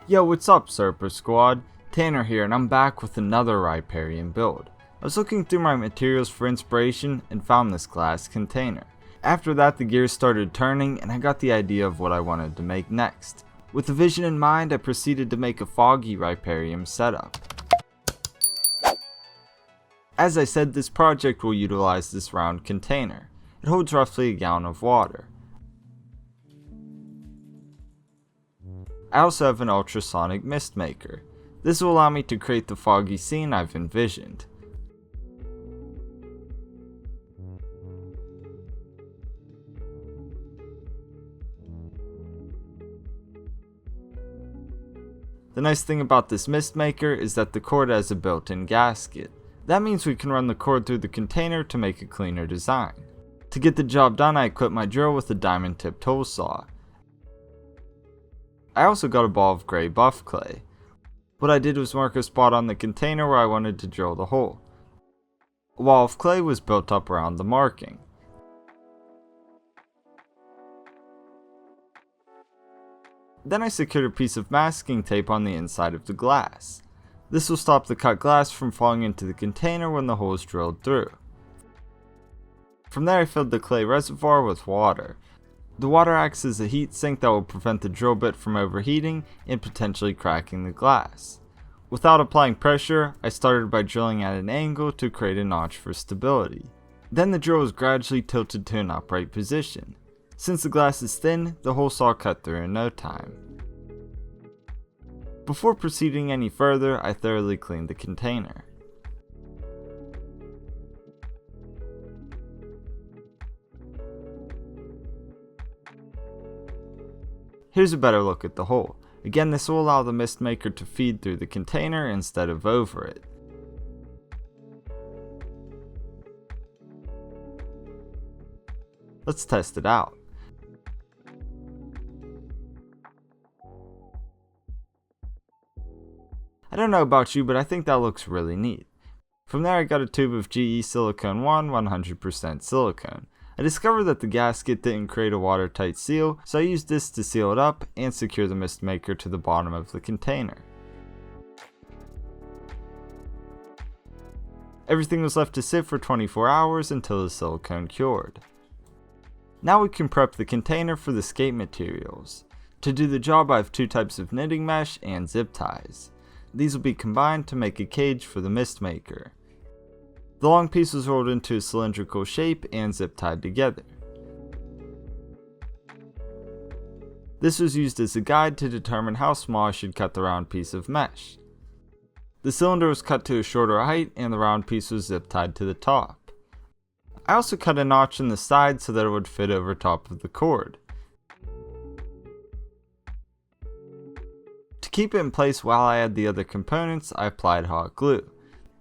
Yo, what's up, Serpa Squad? Tanner here, and I'm back with another Riparium build. I was looking through my materials for inspiration and found this glass container. After that, the gears started turning, and I got the idea of what I wanted to make next. With the vision in mind, I proceeded to make a Foggy Riparium setup. As I said, this project will utilize this round container. It holds roughly a gallon of water. I also have an ultrasonic mist maker. This will allow me to create the foggy scene I've envisioned. The nice thing about this mist maker is that the cord has a built-in gasket. That means we can run the cord through the container to make a cleaner design. To get the job done, I equipped my drill with a diamond tip tool saw. I also got a ball of gray buff clay. What I did was mark a spot on the container where I wanted to drill the hole. A wall of clay was built up around the marking. Then I secured a piece of masking tape on the inside of the glass. This will stop the cut glass from falling into the container when the hole is drilled through. From there I filled the clay reservoir with water. The water acts as a heat sink that will prevent the drill bit from overheating and potentially cracking the glass. Without applying pressure, I started by drilling at an angle to create a notch for stability. Then the drill was gradually tilted to an upright position. Since the glass is thin, the hole saw cut through in no time. Before proceeding any further, I thoroughly cleaned the container. Here's a better look at the hole. Again, this will allow the mist maker to feed through the container instead of over it. Let's test it out. I don't know about you, but I think that looks really neat. From there I got a tube of GE Silicone 1 100% silicone. I discovered that the gasket didn't create a watertight seal, so I used this to seal it up and secure the mist maker to the bottom of the container. Everything was left to sit for 24 hours until the silicone cured. Now we can prep the container for the scape materials. To do the job, I have two types of knitting mesh and zip ties. These will be combined to make a cage for the mist maker. The long piece was rolled into a cylindrical shape and zip tied together. This was used as a guide to determine how small I should cut the round piece of mesh. The cylinder was cut to a shorter height and the round piece was zip tied to the top. I also cut a notch in the side so that it would fit over top of the cord. To keep it in place while I add the other components, I applied hot glue.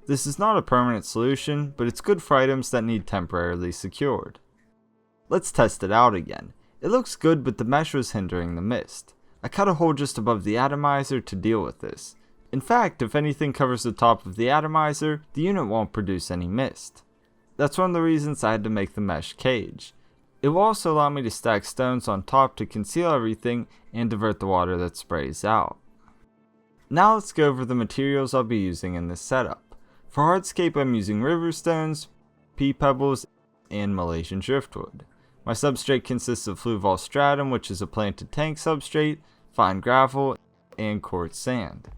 This is not a permanent solution, but it's good for items that need temporarily secured. Let's test it out again. It looks good, but the mesh was hindering the mist. I cut a hole just above the atomizer to deal with this. In fact, if anything covers the top of the atomizer, the unit won't produce any mist. That's one of the reasons I had to make the mesh cage. It will also allow me to stack stones on top to conceal everything and divert the water that sprays out. Now let's go over the materials I'll be using in this setup. For Hardscape, I'm using river stones, pea pebbles, and Malaysian driftwood. My substrate consists of fluval stratum, which is a planted tank substrate, fine gravel, and quartz sand.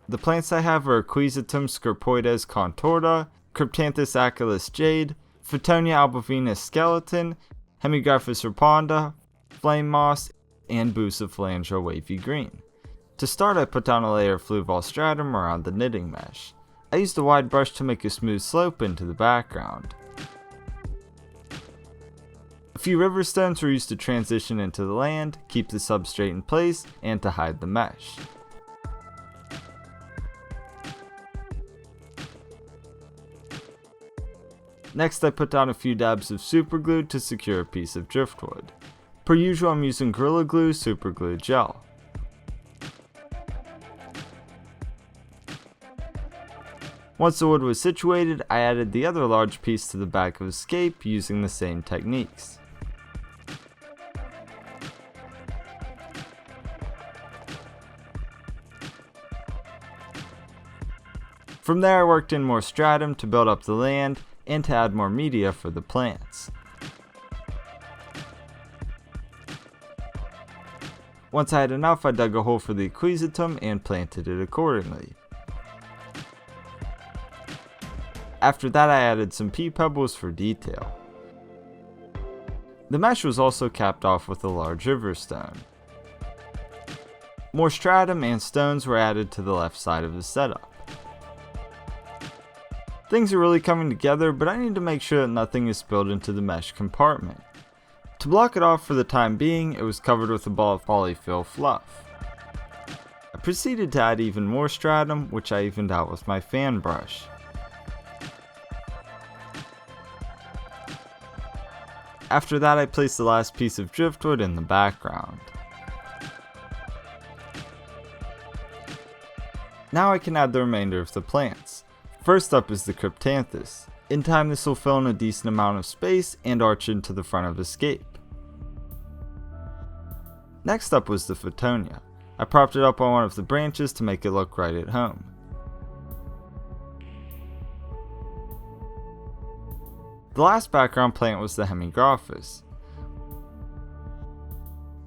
The plants I have are Equisetum scarpoides contorta, Cryptanthus aculis jade, Photonia albovina skeleton, Hemigryphus raponda, flame moss, and Bucephalandra wavy green. To start, I put down a layer of fluval stratum around the knitting mesh. I used a wide brush to make a smooth slope into the background. A few river stones were used to transition into the land, keep the substrate in place, and to hide the mesh. Next, I put down a few dabs of superglue to secure a piece of driftwood. Per usual, I'm using Gorilla Glue superglue gel. Once the wood was situated, I added the other large piece to the back of the scape using the same techniques. From there I worked in more stratum to build up the land and to add more media for the plants. Once I had enough, I dug a hole for the equisetum and planted it accordingly. After that I added some pea pebbles for detail. The mesh was also capped off with a large river stone. More stratum and stones were added to the left side of the setup. Things are really coming together, but I need to make sure that nothing is spilled into the mesh compartment. To block it off for the time being, it was covered with a ball of polyfill fluff. I proceeded to add even more stratum, which I evened out with my fan brush. After that I placed the last piece of driftwood in the background. Now I can add the remainder of the plants. First up is the cryptanthus. In time this will fill in a decent amount of space and arch into the front of escape. Next up was the Photonia. I propped it up on one of the branches to make it look right at home. The last background plant was the Hemigraphis.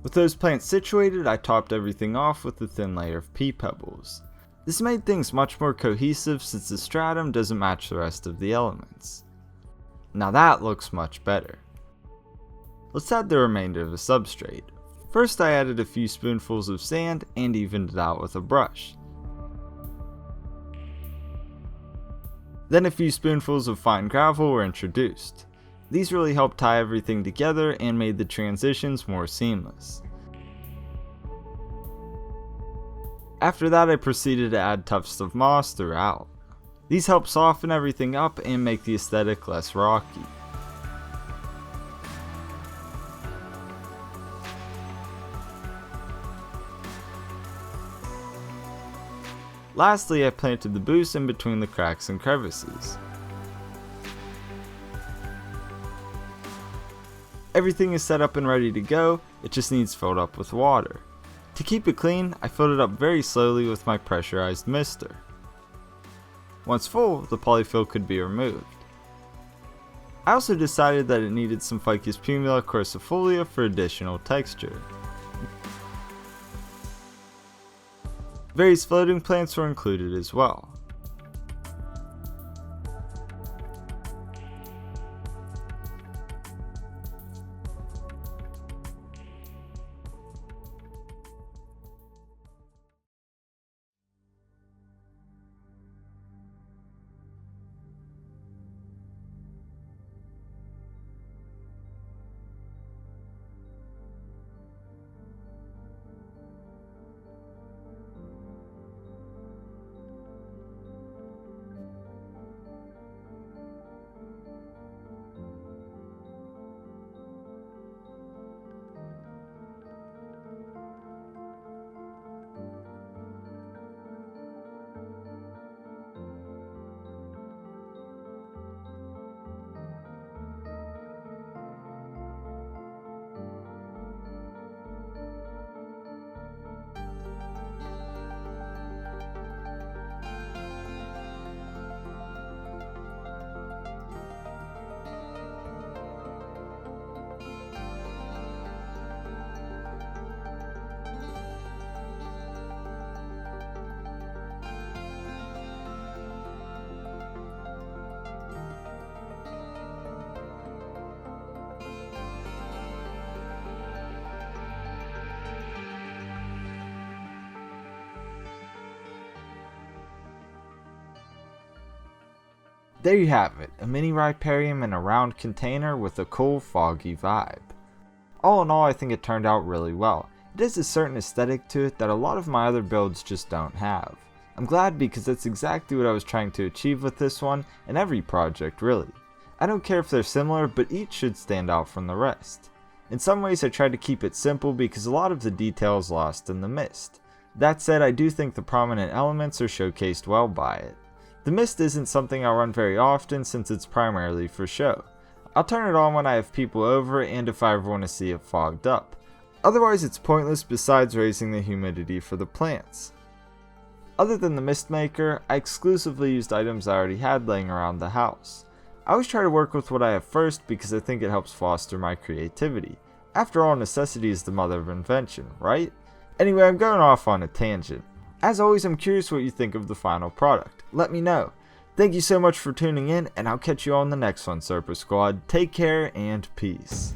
With those plants situated, I topped everything off with a thin layer of pea pebbles. This made things much more cohesive since the stratum doesn't match the rest of the elements. Now that looks much better. Let's add the remainder of the substrate. First I added a few spoonfuls of sand and evened it out with a brush. Then a few spoonfuls of fine gravel were introduced. These really helped tie everything together and made the transitions more seamless. After that I proceeded to add tufts of moss throughout. These help soften everything up and make the aesthetic less rocky. Lastly, I planted the boost in between the cracks and crevices. Everything is set up and ready to go, it just needs filled up with water. To keep it clean, I filled it up very slowly with my pressurized mister. Once full, the polyfill could be removed. I also decided that it needed some Ficus pumila quercifolia for additional texture. Various floating plants were included as well. There you have it, a mini Riparium in a round container with a cool foggy vibe. All in all, I think it turned out really well. It has a certain aesthetic to it that a lot of my other builds just don't have. I'm glad because that's exactly what I was trying to achieve with this one, and every project really. I don't care if they're similar, but each should stand out from the rest. In some ways I tried to keep it simple because a lot of the detail is lost in the mist. That said, I do think the prominent elements are showcased well by it. The mist isn't something I run very often since it's primarily for show. I'll turn it on when I have people over and if I ever want to see it fogged up. Otherwise it's pointless besides raising the humidity for the plants. Other than the mist maker, I exclusively used items I already had laying around the house. I always try to work with what I have first because I think it helps foster my creativity. After all, necessity is the mother of invention, right? Anyway, I'm going off on a tangent. As always, I'm curious what you think of the final product. Let me know. Thank you so much for tuning in, and I'll catch you on the next one, Serpa Squad. Take care and peace.